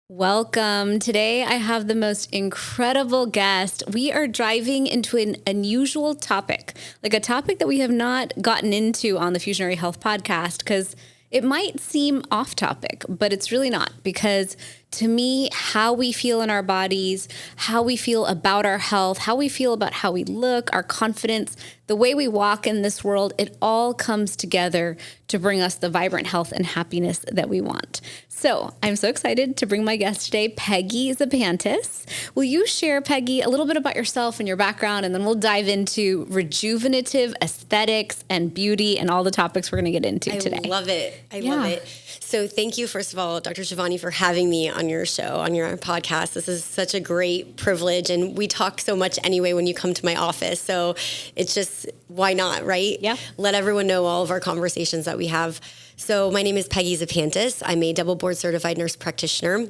Welcome. Today, I have the most incredible guest. We are diving into an unusual topic, like a topic that we have not gotten into on the Fusionary Health podcast, because it might seem off topic, but it's really not, because to me, how we feel in our bodies, how we feel about our health, how we feel about how we look, our confidence, the way we walk in this world, it all comes together to bring us the vibrant health and happiness that we want. So I'm so excited to bring my guest today, Peggy Zapantis. Will you share, Peggy, a little bit about yourself and your background, and then we'll dive into regenerative aesthetics and beauty and all the topics we're going to get into today. I love it. I love it. So thank you, first of all, Dr. Shivani, for having me on your show, on your podcast. This is such a great privilege, and we talk so much anyway when you come to my office. So it's just, why not, right? Yeah. Let everyone know all of our conversations that we have. So my name is Peggy Zapantis. I'm a double board certified nurse practitioner.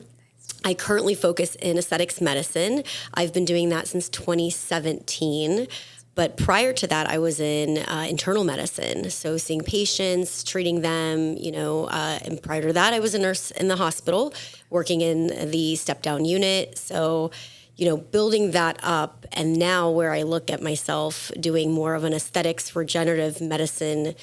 I currently focus in aesthetics medicine. I've been doing that since 2017. But prior to that, I was in internal medicine, so seeing patients, treating them, and prior to that, I was a nurse in the hospital, working in the step-down unit. So, building that up, and now where I look at myself doing more of an aesthetics regenerative medicine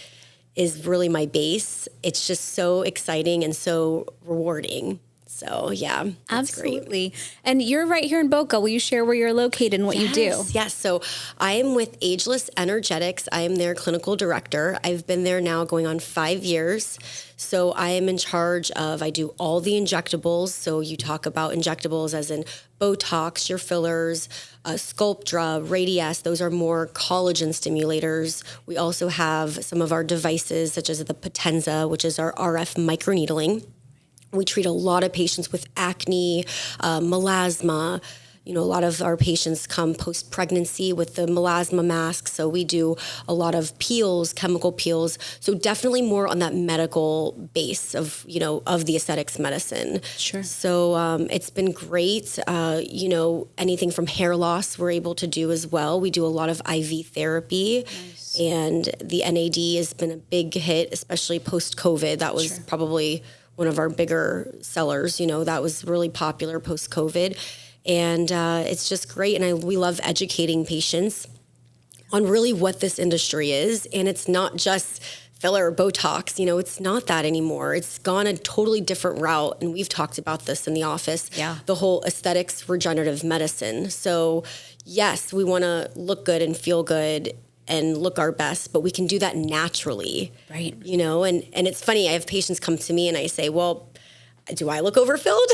is really my base. It's just so exciting and so rewarding. So, yeah, that's Absolutely. great. And you're right here in Boca. Will you share where you're located and what you do? Yes. So I am with Ageless Energetics. I am their clinical director. I've been there now going on 5 years. So I am in charge of, I do all the injectables. So you talk about injectables as in Botox, your fillers, Sculptra, Radiesse. Those are more collagen stimulators. We also have some of our devices, such as the Potenza, which is our RF microneedling. We treat a lot of patients with acne, melasma. A lot of our patients come post-pregnancy with the melasma mask. So we do a lot of peels, chemical peels. So definitely more on that medical base of the aesthetics medicine. Sure. So it's been great. Anything from hair loss we're able to do as well. We do a lot of IV therapy. Nice. And the NAD has been a big hit, especially post-COVID. That was probably one of our bigger sellers, that was really popular post-COVID. And it's just great. And we love educating patients on really what this industry is. And it's not just filler or Botox, it's not that anymore. It's gone a totally different route. And we've talked about this in the office, the whole aesthetics regenerative medicine. So yes, we want to look good and feel good and look our best, but we can do that naturally. Right. And it's funny, I have patients come to me and I say, well, do I look overfilled?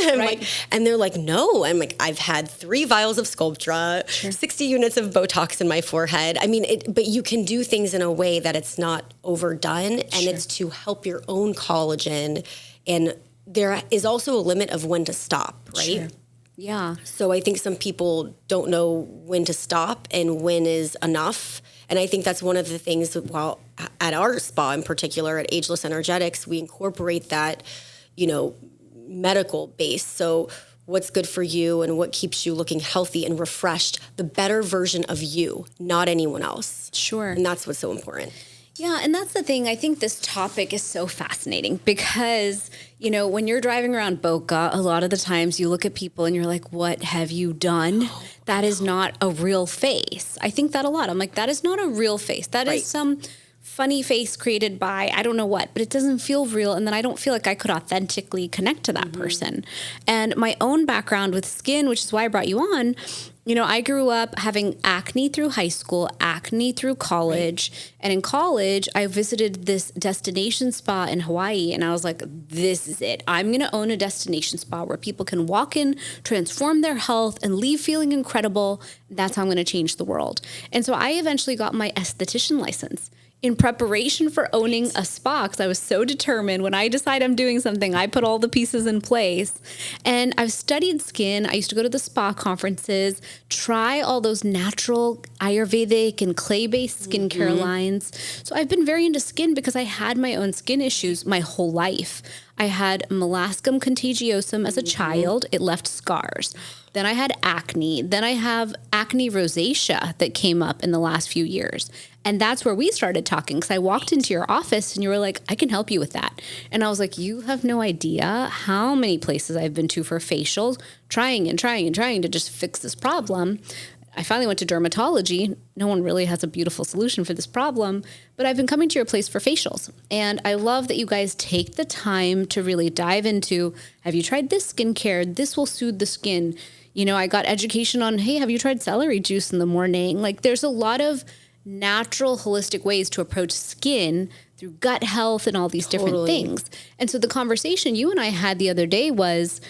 And they're like, no. I'm like, I've had 3 vials of Sculptra, 60 units of Botox in my forehead. I mean, but you can do things in a way that it's not overdone, and it's to help your own collagen. And there is also a limit of when to stop, right? Sure. Yeah. So I think some people don't know when to stop and when is enough. And I think that's one of the things at our spa in particular, at Ageless Energetics, we incorporate that, medical base. So what's good for you and what keeps you looking healthy and refreshed, the better version of you, not anyone else. Sure. And that's what's so important. Yeah, and that's the thing. I think this topic is so fascinating because, when you're driving around Boca, a lot of the times you look at people and you're like, what have you done? That is not a real face. I think that a lot. I'm like, that is not a real face. That is some funny face created by I don't know what, but it doesn't feel real. And then I don't feel like I could authentically connect to that person. And my own background with skin, which is why I brought you on, I grew up having acne through high school, acne through college. Right. And in college, I visited this destination spa in Hawaii. And I was like, this is it. I'm going to own a destination spa where people can walk in, transform their health, and leave feeling incredible. That's how I'm going to change the world. And so I eventually got my esthetician license in preparation for owning a spa, because I was so determined. When I decide I'm doing something, I put all the pieces in place. And I've studied skin. I used to go to the spa conferences, try all those natural Ayurvedic and clay-based skincare lines. So I've been very into skin because I had my own skin issues my whole life. I had molluscum contagiosum as a child. It left scars. Then I had acne. Then I have acne rosacea that came up in the last few years. And that's where we started talking, because I walked into your office and you were like, I can help you with that. And I was like, you have no idea how many places I've been to for facials, trying to just fix this problem. I finally went to dermatology. No one really has a beautiful solution for this problem, but I've been coming to your place for facials. And I love that you guys take the time to really dive into, have you tried this skincare? This will soothe the skin. You know, I got education on, hey, have you tried celery juice in the morning? Like, there's a lot of natural, holistic ways to approach skin through gut health and all these different things. And so the conversation you and I had the other day was,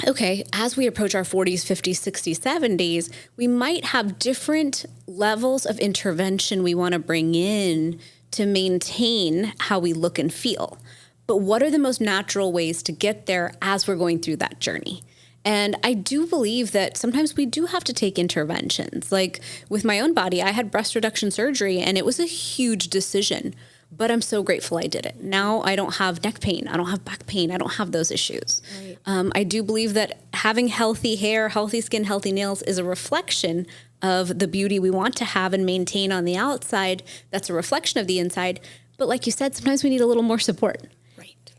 okay, as we approach our 40s, 50s, 60s, 70s, we might have different levels of intervention we want to bring in to maintain how we look and feel. But what are the most natural ways to get there as we're going through that journey? And I do believe that sometimes we do have to take interventions. Like with my own body, I had breast reduction surgery and it was a huge decision, but I'm so grateful I did it. Now I don't have neck pain. I don't have back pain. I don't have those issues. Right. I do believe that having healthy hair, healthy skin, healthy nails is a reflection of the beauty we want to have and maintain on the outside. That's a reflection of the inside. But like you said, sometimes we need a little more support.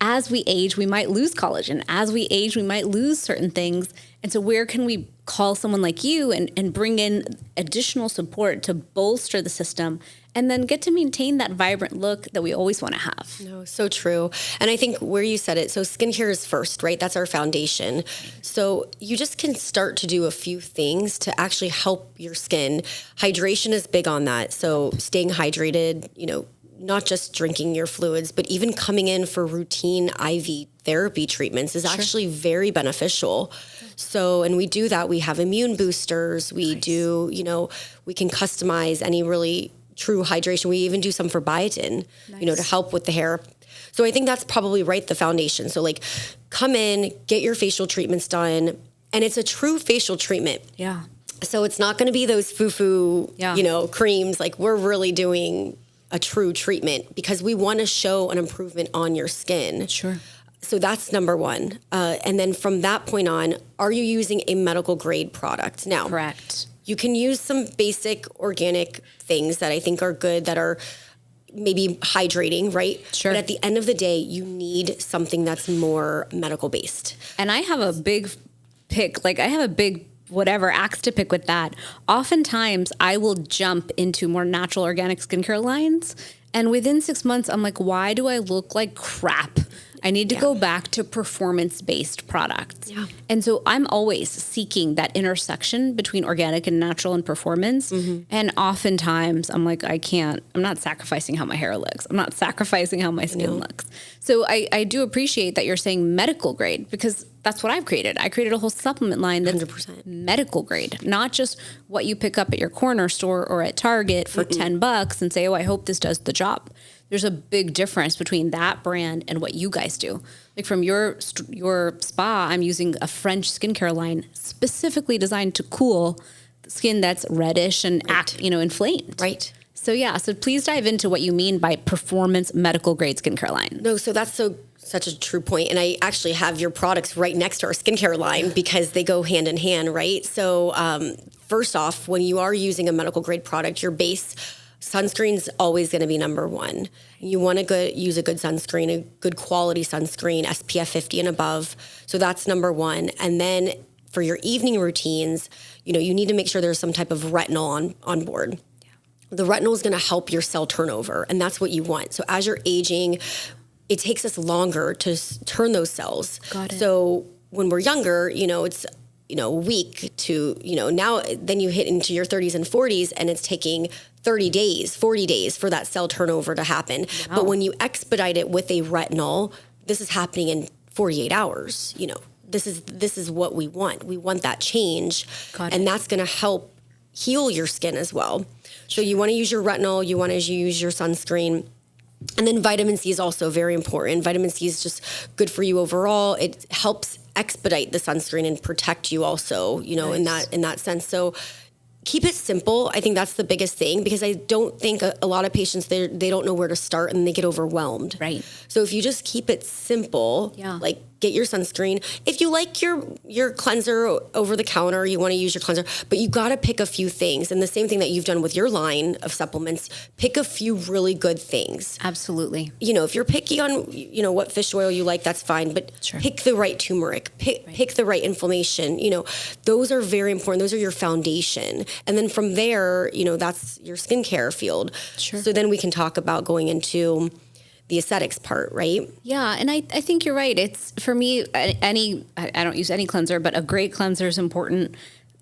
As we age, we might lose collagen. As we age, we might lose certain things. And so where can we call someone like you and bring in additional support to bolster the system and then get to maintain that vibrant look that we always want to have? No, so true. And I think where you said it, so skincare is first, right? That's our foundation. So you just can start to do a few things to actually help your skin. Hydration is big on that. So staying hydrated, you know, not just drinking your fluids, but even coming in for routine IV therapy treatments is actually very beneficial. So, and we do that. We have immune boosters. We do, you know, we can customize any really true hydration. We even do some for biotin, you know, to help with the hair. So I think that's probably the foundation. So like come in, get your facial treatments done. And it's a true facial treatment. Yeah. So it's not going to be those foo-foo, you know, creams. Like we're really doing a true treatment because we want to show an improvement on your skin. Sure. So that's number one. And then from that point on, are you using a medical grade product? Now, correct. You can use some basic organic things that I think are good, that are maybe hydrating, right? Sure. But at the end of the day, you need something that's more medical based. And I have a big pick, like I have a big whatever axe to pick with that. Oftentimes I will jump into more natural organic skincare lines. And within 6 months, I'm like, why do I look like crap? I need to go back to performance-based products. Yeah. And so I'm always seeking that intersection between organic and natural and performance. Mm-hmm. And oftentimes I'm like, I'm not sacrificing how my hair looks. I'm not sacrificing how my skin looks. So I do appreciate that you're saying medical grade, because that's what I've created. I created a whole supplement line that's 100% medical grade, not just what you pick up at your corner store or at Target for $10 and say, oh, I hope this does the job. There's a big difference between that brand and what you guys do. Like from your spa, I'm using a French skincare line specifically designed to cool skin that's reddish and inflamed. Right. So please dive into what you mean by performance medical grade skincare line. No, so that's such a true point. And I actually have your products right next to our skincare line because they go hand in hand, right? So first off, when you are using a medical grade product, your base sunscreen's always going to be number one. You want to use a good sunscreen, a good quality sunscreen, SPF 50 and above. So that's number one. And then for your evening routines, you need to make sure there's some type of retinol on board. Yeah. The retinol is going to help your cell turnover, and that's what you want. So as you're aging, it takes us longer to turn those cells. Got it. So when we're younger, it's a week to, now then you hit into your 30s and 40s and it's taking 30 days, 40 days for that cell turnover to happen. Wow. But when you expedite it with a retinol, this is happening in 48 hours. This is what we want. We want that change. And that's going to help heal your skin as well. So you want to use your retinol, you want to use your sunscreen. And then vitamin C is also very important. Vitamin C is just good for you overall. It helps expedite the sunscreen and protect you also, nice. in that sense. So keep it simple. I think that's the biggest thing, because I don't think a lot of patients, they don't know where to start and they get overwhelmed. Right. So if you just keep it simple, like get your sunscreen. If you like your cleanser over the counter, you want to use your cleanser, but you got to pick a few things. And the same thing that you've done with your line of supplements, pick a few really good things. Absolutely. If you're picky on, what fish oil you like, that's fine, but pick the right turmeric, pick the right inflammation. Those are very important. Those are your foundation. And then from there, that's your skincare field. Sure. So then we can talk about going into the aesthetics part, right? Yeah. And I think you're right. It's, for me, I don't use any cleanser, but a great cleanser is important.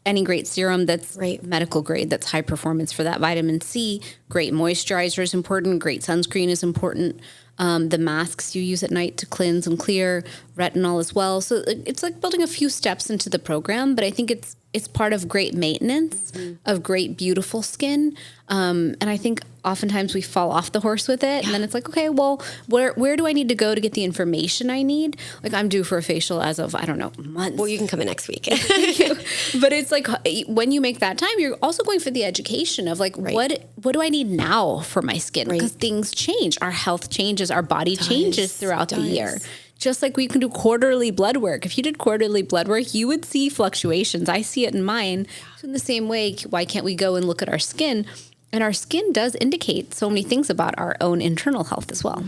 Any great serum that's medical grade, that's high performance for that vitamin C. Great moisturizer is important. Great sunscreen is important. The masks you use at night to cleanse and clear, retinol as well. So it's like building a few steps into the program, but I think it's part of great maintenance of great, beautiful skin. And I think oftentimes we fall off the horse with it. And then it's like, okay, well, where do I need to go to get the information I need? Like, I'm due for a facial as of, I don't know, months. Well, you can come in next week. But it's like, when you make that time, you're also going for the education of like, what do I need now for my skin? Because things change. Our health changes. Our body changes throughout the year. Just like we can do quarterly blood work. If you did quarterly blood work, you would see fluctuations. I see it in mine. So in the same way, why can't we go and look at our skin? And our skin does indicate so many things about our own internal health as well.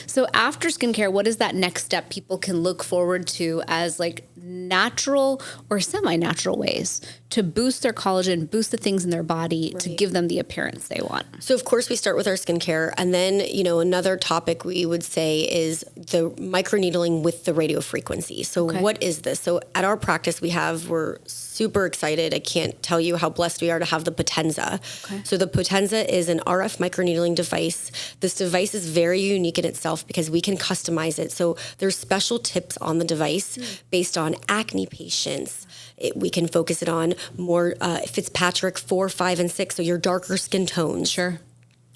So after skincare, what is that next step people can look forward to as like natural or semi-natural ways to boost their collagen, boost the things in their body to give them the appearance they want? So of course we start with our skincare, and then, another topic we would say is the microneedling with the radio frequency. So what is this? So at our practice we're super excited. I can't tell you how blessed we are to have the Potenza. So the Potenza is an RF microneedling device. This device is very unique in itself because we can customize it. So there's special tips on the device based on acne patients. We can focus it on more Fitzpatrick 4, 5, and 6, so your darker skin tones. Sure.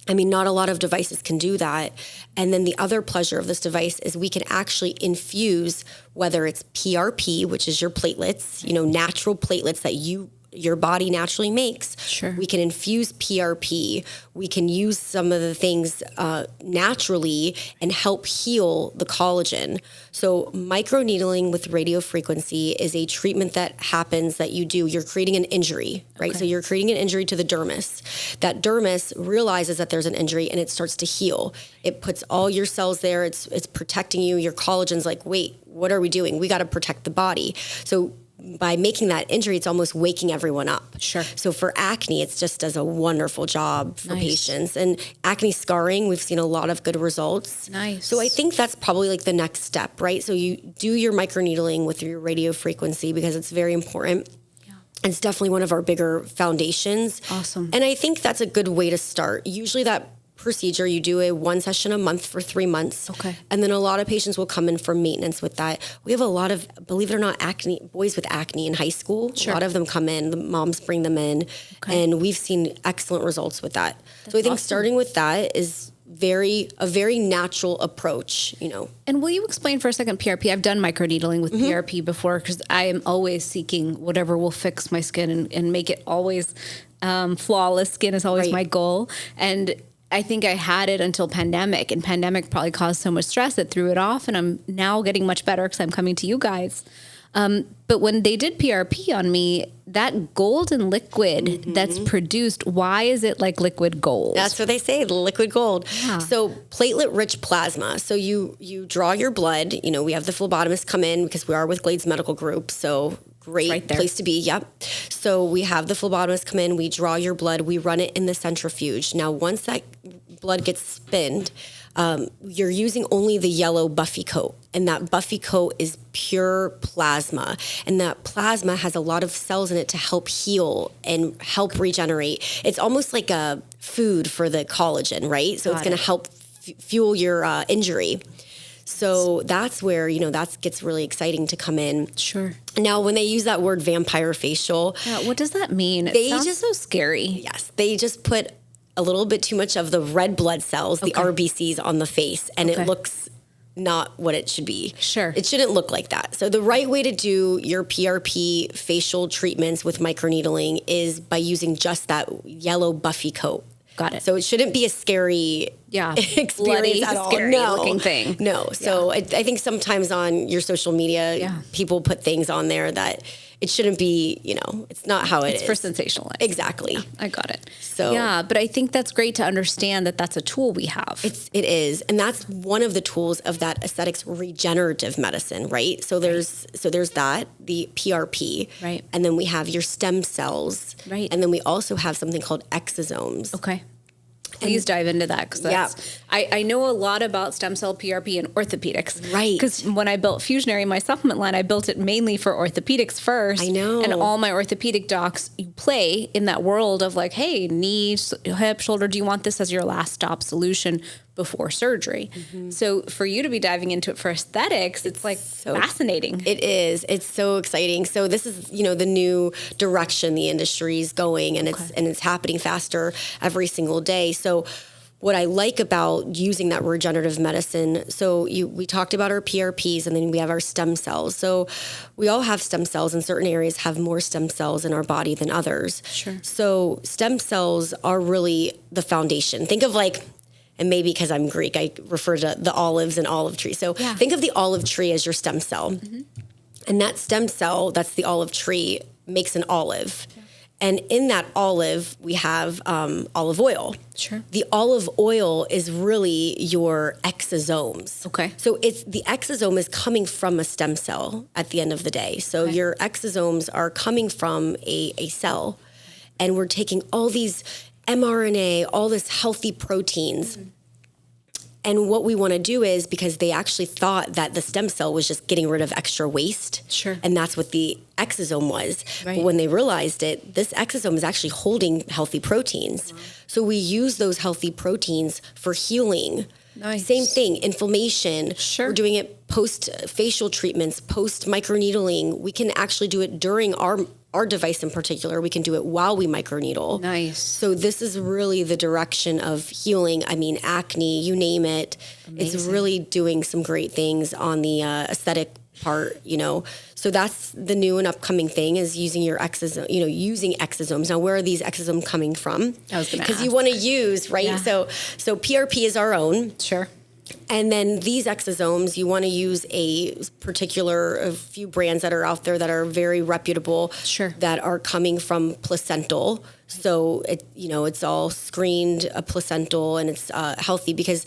I mean, not a lot of devices can do that. And then the other pleasure of this device is we can actually infuse, whether it's PRP, which is your platelets, natural platelets that your body naturally makes. Sure. We can infuse PRP. We can use some of the things naturally and help heal the collagen. So microneedling with radio frequency is a treatment that happens that you're creating an injury, right? So you're creating an injury to the dermis. That dermis realizes that there's an injury and it starts to heal. It puts all your cells there. It's protecting you. Your collagen's like, wait, what are we doing? We got to protect the body. So by making that injury, it's almost waking everyone up. Sure. So for acne, it just does a wonderful job for patients. And acne scarring, we've seen a lot of good results. Nice. So I think that's probably like the next step, right? So you do your microneedling with your radio frequency because it's very important. It's definitely one of our bigger foundations. Awesome. And I think that's a good way to start. Usually that procedure, you do one session a month for 3 months. And then a lot of patients will come in for maintenance with that. We have a lot of, believe it or not, boys with acne in high school. A lot of them come in, the moms bring them in, and we've seen excellent results with that. So I think starting with that is a very natural approach, And will you explain for a second PRP? I've done microneedling with PRP before because I am always seeking whatever will fix my skin and make it always flawless skin is always my goal. And I think I had it until pandemic, and pandemic probably caused so much stress that threw it off. And I'm now getting much better because I'm coming to you guys. But when they did PRP on me, that golden liquid that's produced, why is it like liquid gold? That's what they say, the liquid gold. Yeah. So platelet-rich plasma. So you draw your blood. We have the phlebotomist come in because we are with Glades Medical Group. So great place to be. Yep. So we have the phlebotomist come in. We draw your blood. We run it in the centrifuge. Now, once that blood gets spinned, you're using only the yellow buffy coat. And that buffy coat is pure plasma. And that plasma has a lot of cells in it to help heal and help regenerate. It's almost like a food for the collagen, right? So it's going to help fuel your injury. So that's where, that gets really exciting to come in. Sure. Now, when they use that word vampire facial. What does that mean? It sounds so scary. Yes. They just put a little bit too much of the red blood cells, the RBCs on the face, and it looks not what it should be. Sure. It shouldn't look like that. So the right way to do your PRP facial treatments with microneedling is by using just that yellow buffy coat. Got it. So it shouldn't be a scary experience bloody, at all. Scary looking thing. No. So I think sometimes on your social media, people put things on there that it shouldn't be, it's not how it is. It's for sensationalized. Exactly. Yeah, I got it. So yeah, but I think that's great to understand that that's a tool we have. It is. And that's one of the tools of that aesthetics regenerative medicine, right? So there's that, the PRP. Right. And then we have your stem cells. Right. And then we also have something called exosomes. Okay. Please dive into that, because I know a lot about stem cell PRP and orthopedics. Right. Because when I built Fusionary, my supplement line, I built it mainly for orthopedics first. I know. And all my orthopedic docs, you play in that world of like, hey, knee, hip, shoulder, do you want this as your last stop solution before surgery? Mm-hmm. So for you to be diving into it for aesthetics, it's like so fascinating. It is. It's so exciting. So this is, the new direction the industry is going, and it's happening faster every single day. So what I like about using that regenerative medicine, so we talked about our PRPs, and then we have our stem cells. So we all have stem cells, and certain areas have more stem cells in our body than others. Sure. So stem cells are really the foundation. Think of and maybe because I'm Greek, I refer to the olives and olive tree. So think of the olive tree as your stem cell. Mm-hmm. And that stem cell, that's the olive tree, makes an olive. Yeah. And in that olive, we have olive oil. Sure. The olive oil is really your exosomes. Okay. So the exosome is coming from a stem cell at the end of the day. So your exosomes are coming from a cell. And we're taking all these mRNA, all this healthy proteins. Mm-hmm. And what we want to do is, because they actually thought that the stem cell was just getting rid of extra waste. Sure. And that's what the exosome was. Right. But when they realized it, this exosome is actually holding healthy proteins. Wow. So we use those healthy proteins for healing. Nice. Same thing, inflammation. Sure. We're doing it post facial treatments, post microneedling. We can actually do it during our device in particular. We can do it while we microneedle. Nice. So this is really the direction of healing. I mean, acne, you name it. Amazing. It's really doing some great things on the aesthetic part, So that's the new and upcoming thing, is using your exosome, using exosomes. Now, where are these exosomes coming from? I was going to ask. Because you want to use, right? Yeah. So PRP is our own. Sure. And then these exosomes, you want to use a few brands that are out there that are very reputable. Sure. That are coming from placental. So it's all screened placental, and it's healthy, because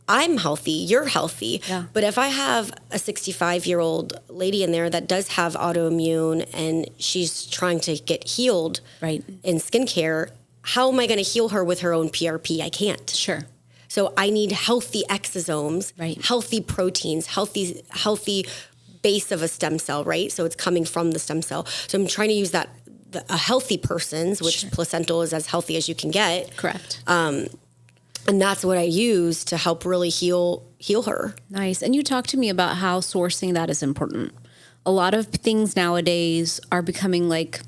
I'm healthy, you're healthy. Yeah. But if I have a 65-year-old lady in there that does have autoimmune and she's trying to get healed right. in skincare, how am I going to heal her with her own PRP? I can't. Sure. So I need healthy exosomes, right. healthy proteins, healthy base of a stem cell, right? So it's coming from the stem cell. So I'm trying to use a healthy person's, which sure. placental is as healthy as you can get. Correct. And that's what I use to help really heal her. Nice. And you talked to me about how sourcing that is important. A lot of things nowadays are becoming like,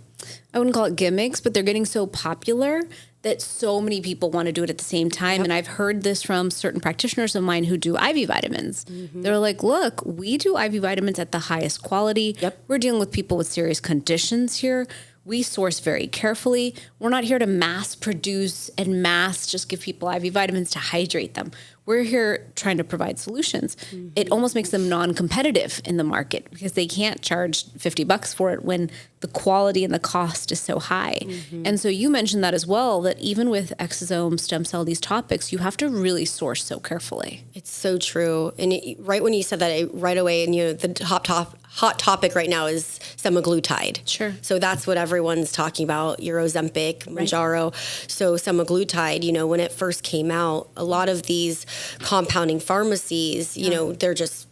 I wouldn't call it gimmicks, but they're getting so popular that so many people want to do it at the same time. Yep. And I've heard this from certain practitioners of mine who do IV vitamins. Mm-hmm. They're like, look, we do IV vitamins at the highest quality. Yep. We're dealing with people with serious conditions here. We source very carefully. We're not here to mass produce and mass just give people IV vitamins to hydrate them. We're here trying to provide solutions. Mm-hmm. It almost makes them non-competitive in the market because they can't charge $50 for it when the quality and the cost is so high. Mm-hmm. And so you mentioned that as well, that even with exosome, stem cell, these topics, you have to really source so carefully. It's so true. And right when you said that, right away, and the hot topic right now is semaglutide. Sure. So that's what everyone's talking about, your Ozempic, Mounjaro. Right. So semaglutide, when it first came out, a lot of these compounding pharmacies, they're just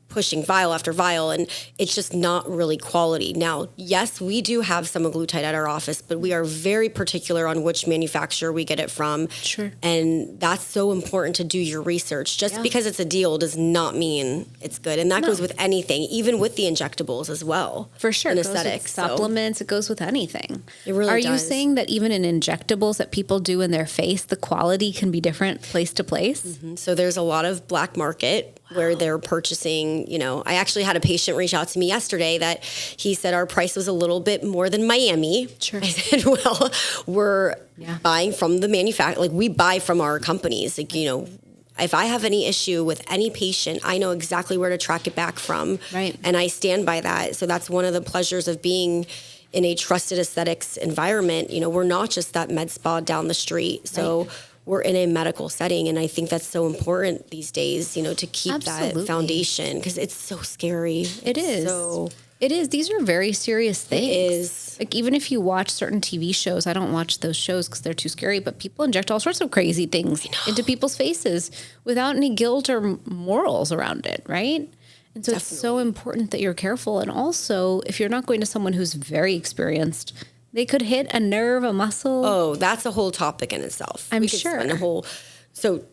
pushing vial after vial, and it's just not really quality. Now, yes, we do have semaglutide at our office, but we are very particular on which manufacturer we get it from. Sure. And that's so important to do your research. Just because it's a deal does not mean it's good. And that goes with anything, even with the injectables as well. For sure. In it aesthetics. Goes with supplements, it goes with anything. It really does. Are you saying that even in injectables that people do in their face, the quality can be different place to place? Mm-hmm. So there's a lot of black market. where they're purchasing, I actually had a patient reach out to me yesterday that he said our price was a little bit more than Miami. Sure. I said, well, we're buying from the manufacturer, like we buy from our companies. Like, if I have any issue with any patient, I know exactly where to track it back from. Right. And I stand by that. So that's one of the pleasures of being in a trusted aesthetics environment. We're not just that med spa down the street. So we're in a medical setting. And I think that's so important these days, to keep that foundation, because it's so scary. It is. These are very serious things. It is. Like, even if you watch certain TV shows, I don't watch those shows because they're too scary, but people inject all sorts of crazy things into people's faces without any guilt or morals around it, right? And so it's so important that you're careful. And also, if you're not going to someone who's very experienced, they could hit a nerve, a muscle. Oh, that's a whole topic in itself. I'm sure. So,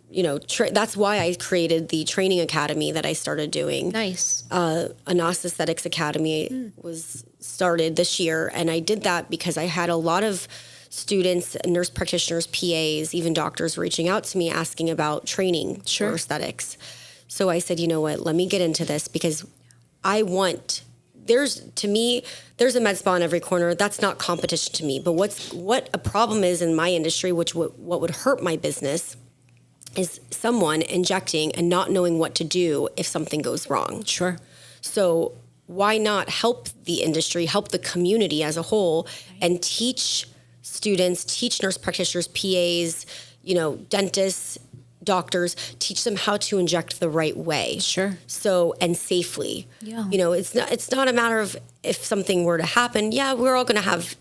that's why I created the training academy that I started doing. Nice. Anos Aesthetics Academy was started this year. And I did that because I had a lot of students, nurse practitioners, PAs, even doctors reaching out to me asking about training for aesthetics. So I said, you know what, let me get into this, because there's a med spa in every corner. That's not competition to me. But what a problem is in my industry, what would hurt my business, is someone injecting and not knowing what to do if something goes wrong. Sure. So why not help the industry, help the community as a whole, and teach students, teach nurse practitioners, PAs, dentists, doctors, teach them how to inject the right way. Sure. So, and safely. Yeah. It's not a matter of if something were to happen. Yeah, we're all going to have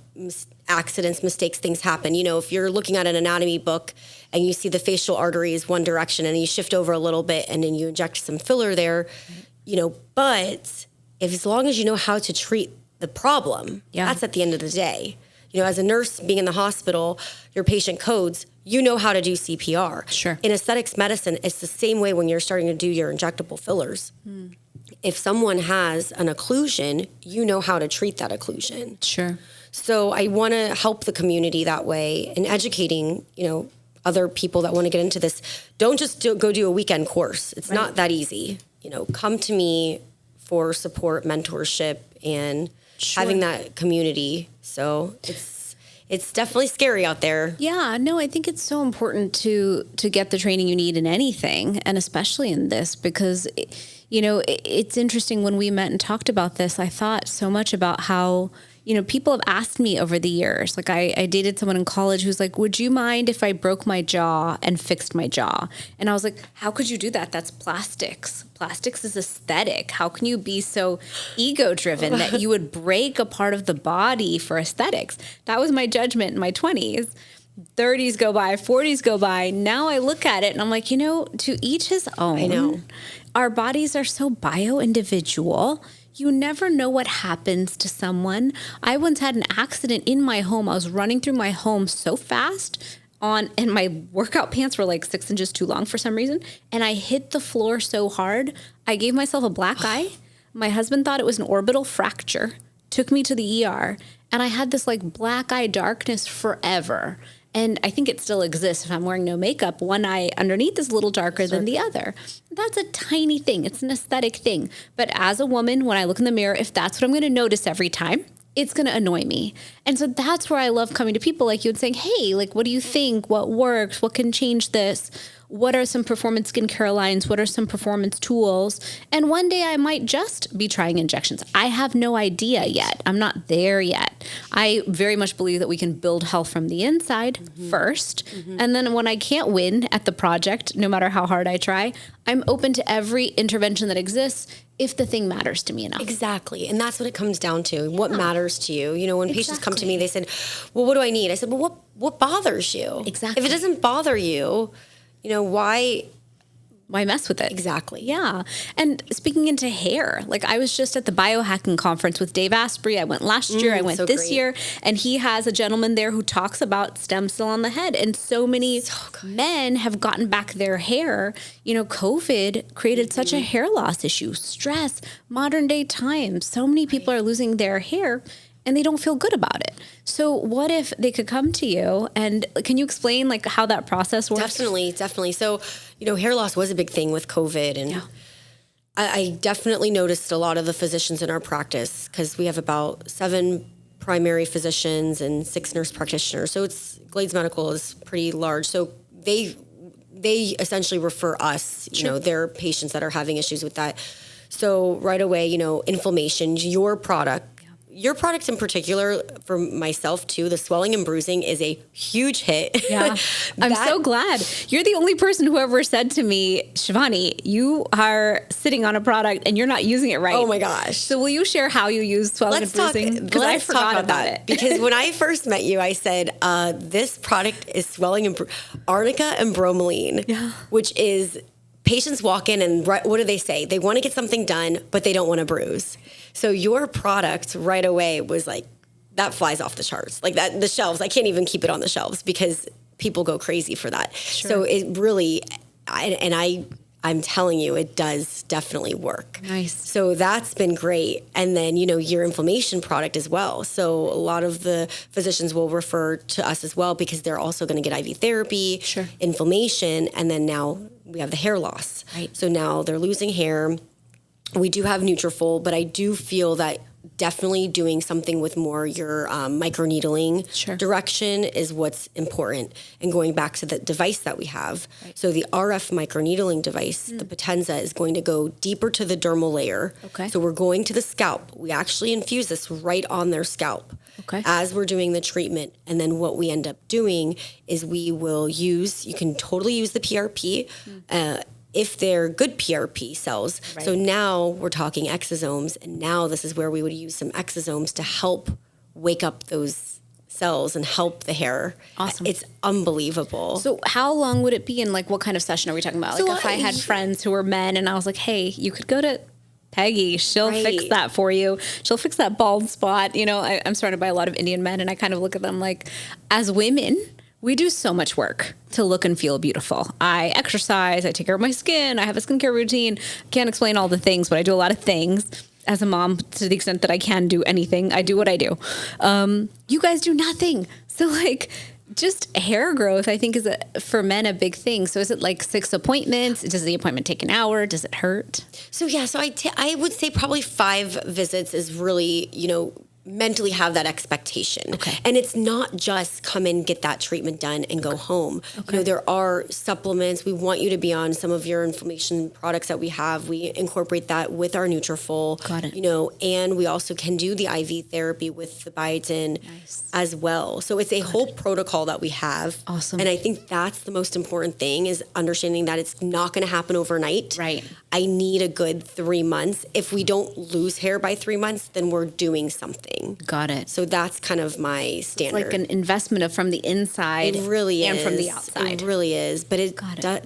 accidents, mistakes, things happen. If you're looking at an anatomy book and you see the facial arteries one direction and you shift over a little bit and then you inject some filler there, but as long as you know how to treat the problem, that's at the end of the day. As a nurse being in the hospital, your patient codes, you know how to do CPR. Sure. In aesthetics medicine, it's the same way when you're starting to do your injectable fillers. If someone has an occlusion, you know how to treat that occlusion. Sure. So I want to help the community that way, and educating, other people that want to get into this. Don't just go do a weekend course. It's not that easy. Come to me for support, mentorship, and having that community. So it's definitely scary out there. Yeah, no, I think it's so important to get the training you need in anything, and especially in this, because it's interesting. When we met and talked about this, I thought so much about how people have asked me over the years. Like, I dated someone in college who's like, would you mind if I broke my jaw and fixed my jaw? And I was like, how could you do that? That's plastics. Plastics is aesthetic. How can you be so ego-driven that you would break a part of the body for aesthetics? That was my judgment in my 20s. 30s go by, 40s go by. Now I look at it and I'm like, to each his own. I know. Our bodies are so bio-individual. You never know what happens to someone. I once had an accident in my home. I was running through my home so fast and my workout pants were like 6 inches too long for some reason. And I hit the floor so hard, I gave myself a black eye. My husband thought it was an orbital fracture, took me to the ER, and I had this like black eye darkness forever. And I think it still exists. If I'm wearing no makeup, one eye underneath is a little darker than the other. That's a tiny thing. It's an aesthetic thing. But as a woman, when I look in the mirror, if that's what I'm going to notice every time, it's going to annoy me. And so that's where I love coming to people like you and saying, hey, like, what do you think? What works? What can change this? What are some performance skincare lines? What are some performance tools? And one day I might just be trying injections. I have no idea yet. I'm not there yet. I very much believe that we can build health from the inside first. And then when I can't win at the project, no matter how hard I try, I'm open to every intervention that exists if the thing matters to me enough. Exactly. And that's what it comes down to. What matters to you? When patients come to me, they said, well, what do I need? I said, well, what bothers you? Exactly. If it doesn't bother you, why mess with it? Exactly. Yeah. And speaking into hair, like I was just at the biohacking conference with Dave Asprey. I went last year. I went this year. And he has a gentleman there who talks about stem cell on the head. And so many men have gotten back their hair. COVID created such a hair loss issue, stress, modern day times. So many people are losing their hair and they don't feel good about it. So what if they could come to you, and can you explain like how that process works? Definitely. So, hair loss was a big thing with COVID, and I definitely noticed a lot of the physicians in our practice, because we have about 7 primary physicians and 6 nurse practitioners. So Glades Medical is pretty large. So they essentially refer us, you know, their patients that are having issues with that. So right away, you know, inflammation, your product in particular, for myself too, the swelling and bruising is a huge hit. Yeah. I'm so glad. You're the only person who ever said to me, Shivani, you are sitting on a product and you're not using it right. Oh my gosh. So will you share how you use swelling and bruising? Because I forgot about it. Because when I first met you, I said, this product is swelling and arnica and bromelain, which is, patients walk in and what do they say? They want to get something done, but they don't want to bruise. So your product right away was like, that flies off the charts. Like that, the shelves, I can't even keep it on the shelves because people go crazy for that. Sure. So it really, I'm telling you, it does definitely work. Nice. So that's been great. And then, you know, your inflammation product as well. So a lot of the physicians will refer to us as well because they're also going to get IV therapy, inflammation, and then now we have the hair loss. Right. So now they're losing hair. We do have Nutrafol, but I do feel that definitely doing something with more your microneedling direction is what's important. And going back to the device that we have. Right. So the RF microneedling device, the Potenza, is going to go deeper to the dermal layer. Okay. So we're going to the scalp. We actually infuse this right on their scalp as we're doing the treatment. And then what we end up doing is we will use, you can totally use the PRP, if they're good PRP cells. Right. So now we're talking exosomes, and now this is where we would use some exosomes to help wake up those cells and help the hair. Awesome. It's unbelievable. So how long would it be, and like what kind of session are we talking about? Like if I had friends who were men and I was like, hey, you could go to Peggy, she'll fix that for you. She'll fix that bald spot. You know, I'm surrounded by a lot of Indian men, and I kind of look at them like, as women, we do so much work to look and feel beautiful. I exercise, I take care of my skin, I have a skincare routine. Can't explain all the things, but I do a lot of things. As a mom, to the extent that I can do anything, I do what I do. You guys do nothing. So like just hair growth, I think is for men a big thing. So is it like 6 appointments? Does the appointment take an hour? Does it hurt? So yeah, so I would say probably 5 visits is really, you know, mentally have that expectation. Okay. And it's not just come in, get that treatment done and go home. Okay. You know, there are supplements. We want you to be on some of your inflammation products that we have. We incorporate that with our Nutrafol. Got it. You know, and we also can do the IV therapy with the biotin as well. So it's a whole protocol that we have. Awesome. And I think that's the most important thing, is understanding that it's not going to happen overnight. Right. I need a good 3 months. If we don't lose hair by 3 months, then we're doing something. Got it. So that's kind of my standard. It's like an investment from the inside. It really and is. From the outside. It really is. But it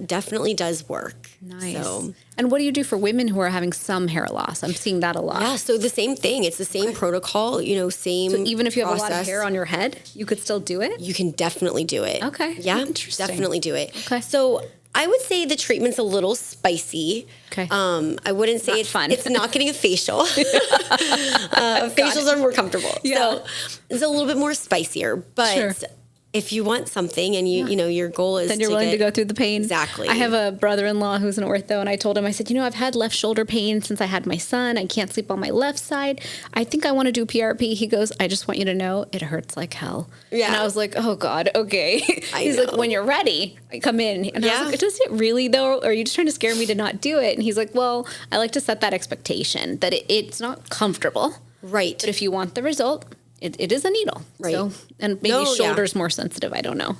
definitely does work. Nice. So. And what do you do for women who are having some hair loss? I'm seeing that a lot. Yeah, so the same thing. It's the same protocol, you know, same So even if you have a lot of hair on your head, you could still do it? You can definitely do it. Okay. Yeah, interesting. Definitely do it. Okay. So I would say the treatment's a little spicy. Okay. I wouldn't say it's fun. It's not getting a facial. Facials are more comfortable. Yeah. So it's a little bit more spicier. But if you want something and you know, your goal is then you're willing to go through the pain. Exactly. I have a brother-in-law who's an ortho, and I told him, I said, you know, I've had left shoulder pain since I had my son. I can't sleep on my left side. I think I want to do PRP. He goes, I just want you to know it hurts like hell. Yeah. And I was like, oh God, okay. He's like, when you're ready, I come in. And I was like, does it really though? Or are you just trying to scare me to not do it? And he's like, well, I like to set that expectation that it's not comfortable. Right. But if you want the result, it is a needle. Right. So, and maybe shoulders more sensitive. I don't know.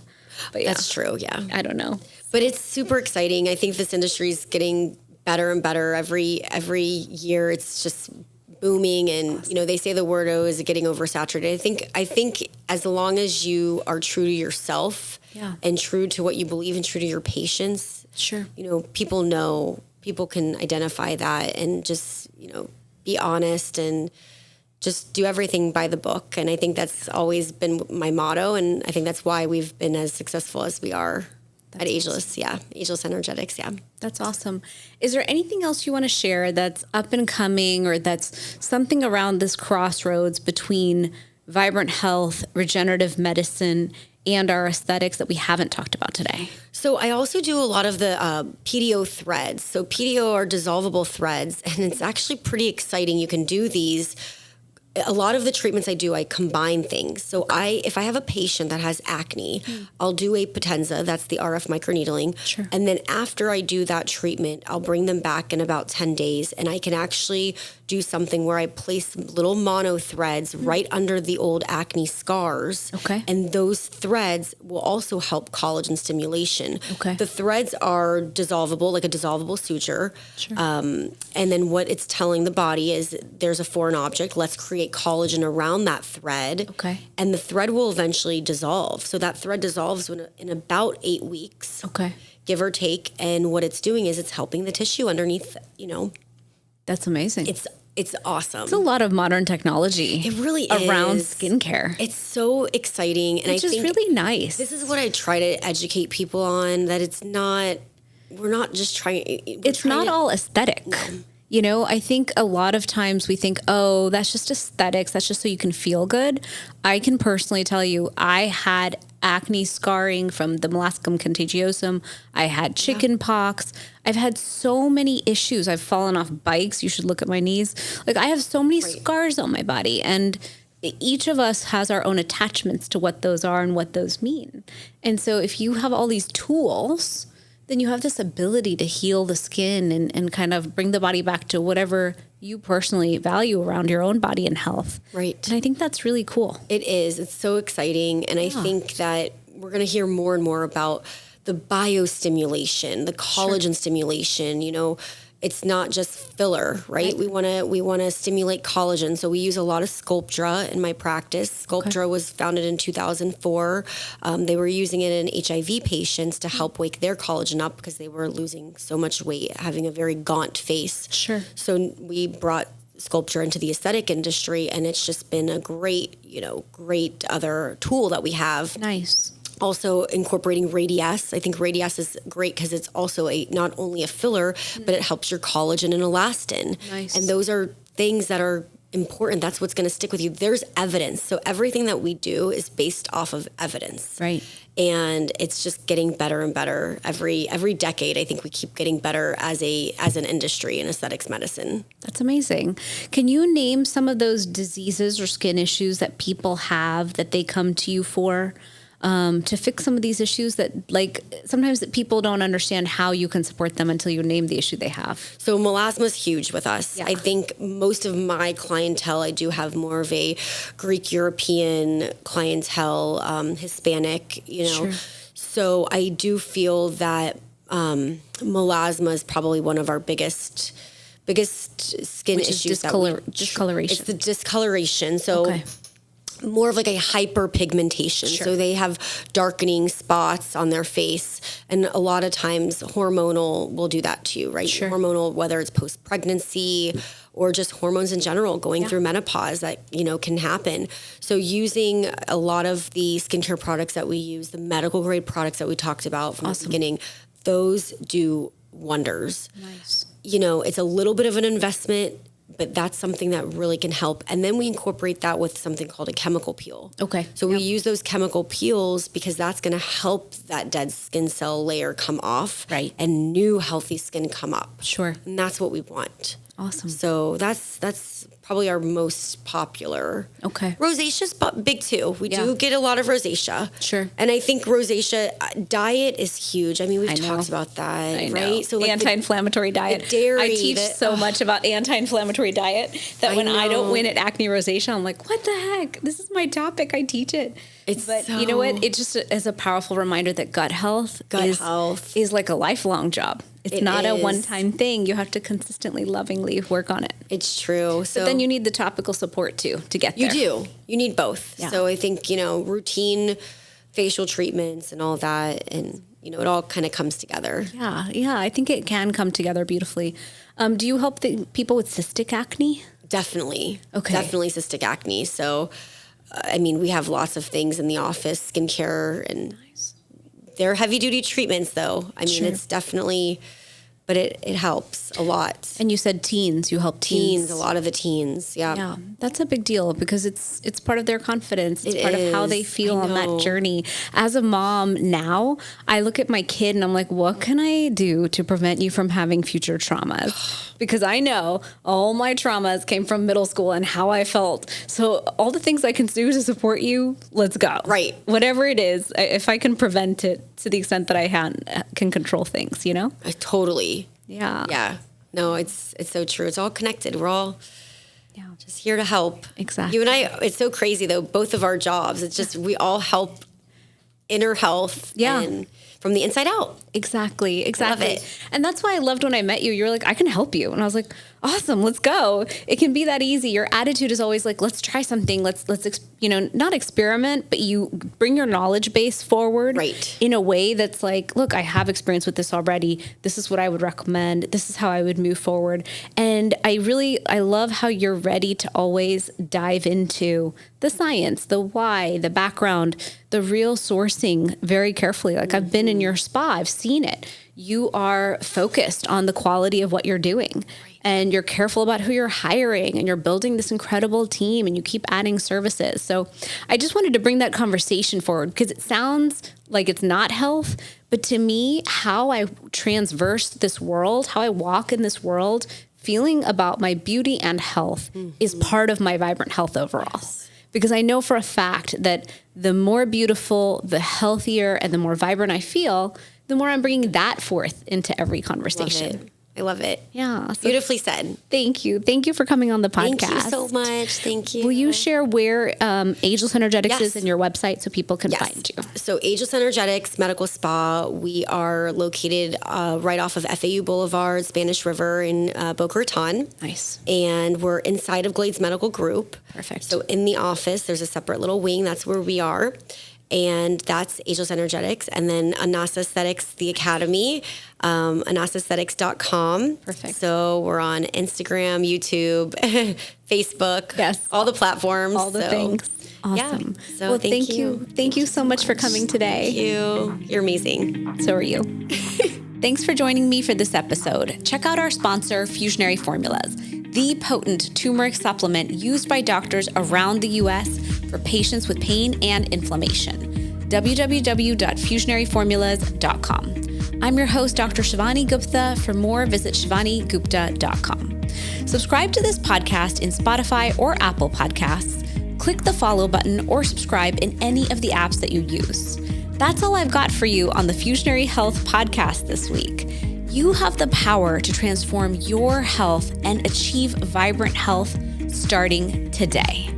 But that's true. Yeah. I don't know. But it's super exciting. I think this industry is getting better and better every year. It's just booming. And, you know, they say the word is getting oversaturated. I think as long as you are true to yourself and true to what you believe and true to your patients, you know, people can identify that and just, you know, be honest and just do everything by the book. And I think that's always been my motto. And I think that's why we've been as successful as we are at Ageless. Awesome. Yeah. Ageless Energetics. Yeah. That's awesome. Is there anything else you want to share that's up and coming, or that's something around this crossroads between vibrant health, regenerative medicine, and our aesthetics that we haven't talked about today? So I also do a lot of the PDO threads. So PDO are dissolvable threads, and it's actually pretty exciting. You can do these. A lot of the treatments I do, I combine things. So if I have a patient that has acne, I'll do a Potenza, that's the RF microneedling. Sure. And then after I do that treatment, I'll bring them back in about 10 days, and I can actually do something where I place little mono threads right under the old acne scars. Okay. And those threads will also help collagen stimulation. Okay. The threads are dissolvable, like a dissolvable suture. Sure. And then what it's telling the body is there's a foreign object. Let's create collagen around that thread. Okay. And the thread will eventually dissolve. So that thread dissolves in about 8 weeks. Okay. Give or take. And what it's doing is it's helping the tissue underneath, That's amazing. It's awesome. It's a lot of modern technology. It really around is. skincare. It's so exciting. And Which I is think really nice. this is what I try to educate people on, that we're not just trying. It's not all aesthetic. No. I think a lot of times we think, oh, that's just aesthetics. That's just so you can feel good. I can personally tell you, I had acne scarring from the molluscum contagiosum. I had chicken pox. I've had so many issues. I've fallen off bikes. You should look at my knees. Like, I have so many scars on my body, and each of us has our own attachments to what those are and what those mean. And so if you have all these tools, then you have this ability to heal the skin and kind of bring the body back to whatever you personally value around your own body and health. Right. And I think that's really cool. It is. It's so exciting. And I think that we're going to hear more and more about the biostimulation, the collagen stimulation. It's not just filler, right? We want to stimulate collagen. So we use a lot of Sculptra in my practice. Sculptra was founded in 2004. They were using it in HIV patients to help wake their collagen up because they were losing so much weight, having a very gaunt face. Sure. So we brought Sculptra into the aesthetic industry, and it's just been a great other tool that we have. Nice. Also incorporating Radiesse. I think Radiesse is great because it's also not only a filler, but it helps your collagen and elastin. Nice. And those are things that are important. That's what's going to stick with you. There's evidence. So everything that we do is based off of evidence. Right. And it's just getting better and better every decade. I think we keep getting better as an industry in aesthetics medicine. That's amazing. Can you name some of those diseases or skin issues that people have that they come to you for? To fix some of these issues that, sometimes that people don't understand how you can support them until you name the issue they have. So melasma is huge with us. Yeah. I think most of my clientele, I do have more of a Greek European clientele, Hispanic, Sure. So I do feel that melasma is probably one of our biggest skin Which issues. is discoloration. It's the discoloration. So. Okay. More of like a hyperpigmentation. Sure. So they have darkening spots on their face. And a lot of times hormonal will do that to you, right? Sure. Hormonal, whether it's post-pregnancy or just hormones in general, going through menopause that, can happen. So using a lot of the skincare products that we use, the medical grade products that we talked about from the beginning, those do wonders. Nice. It's a little bit of an investment, but that's something that really can help. And then we incorporate that with something called a chemical peel. Okay. So we use those chemical peels because that's going to help that dead skin cell layer come off. Right. And new healthy skin come up. Sure. And that's what we want. Awesome. So that's probably our most popular. Okay. Rosacea's big too. We do get a lot of rosacea. Sure. And I think rosacea diet is huge. I mean, we've talked about that, I know. right? So anti-inflammatory diet. dairy, I teach so much about anti-inflammatory diet that when I don't win at acne rosacea, I'm like, what the heck? This is my topic. I teach it. But you know what? It just is a powerful reminder that gut health is like a lifelong job. It's not a one-time thing. You have to consistently, lovingly work on it. It's true. But then you need the topical support too to get there. You do. You need both. Yeah. So I think, routine facial treatments and all that, and, it all kind of comes together. Yeah. I think it can come together beautifully. Do you help the people with cystic acne? Definitely. Okay. Definitely cystic acne. So, we have lots of things in the office, skincare, and they're heavy-duty treatments, though. It's definitely but it helps a lot. And you said teens. You help Teens, a lot of the teens. Yeah. Yeah, that's a big deal because it's part of their confidence. It's part of how they feel on that journey. As a mom now, I look at my kid and I'm like, what can I do to prevent you from having future traumas? Because I know all my traumas came from middle school and how I felt. So all the things I can do to support you, let's go. Right. Whatever it is, if I can prevent it to the extent that I can control things, you know? Totally. Yeah. Yeah. No, it's so true. It's all connected. We're all just here to help. Exactly. You and I, it's so crazy though, both of our jobs, it's just, we all help inner health and from the inside out. Exactly. Love it. And that's why I loved when I met you. You were like, I can help you. And I was like, awesome, let's go. It can be that easy. Your attitude is always like, let's try something. Let's not experiment, but you bring your knowledge base forward in a way that's like, look, I have experience with this already. This is what I would recommend. This is how I would move forward. And I love how you're ready to always dive into the science, the why, the background, the real sourcing very carefully. Like I've been in your spa, I've seen it. You are focused on the quality of what you're doing and you're careful about who you're hiring and you're building this incredible team and you keep adding services. So I just wanted to bring that conversation forward because it sounds like it's not health, but to me, how I transverse this world, how I walk in this world, feeling about my beauty and health is part of my vibrant health overall. Because I know for a fact that the more beautiful, the healthier, and the more vibrant I feel, the more I'm bringing that forth into every conversation. I love it. Yeah. So beautifully said. Thank you. Thank you for coming on the podcast. Thank you so much. Thank you. Will you share where Ageless Energetics is in your website so people can find you? So Ageless Energetics Medical Spa, we are located right off of FAU Boulevard, Spanish River in Boca Raton. Nice. And we're inside of Glades Medical Group. Perfect. So in the office, there's a separate little wing. That's where we are. And that's Ageless Energetics. And then Anasa Aesthetics, the Academy, anasaesthetics.com. Perfect. So we're on Instagram, YouTube, Facebook, all the platforms. All the things. Awesome. Yeah. So well, thank you. Thank you so much for coming today. Thank you. You're amazing. So are you. Thanks for joining me for this episode. Check out our sponsor, Fusionary Formulas, the potent turmeric supplement used by doctors around the U.S. for patients with pain and inflammation. www.fusionaryformulas.com. I'm your host, Dr. Shivani Gupta. For more, visit shivanigupta.com. Subscribe to this podcast in Spotify or Apple Podcasts. Click the follow button or subscribe in any of the apps that you use. That's all I've got for you on the Fusionary Health podcast this week. You have the power to transform your health and achieve vibrant health starting today.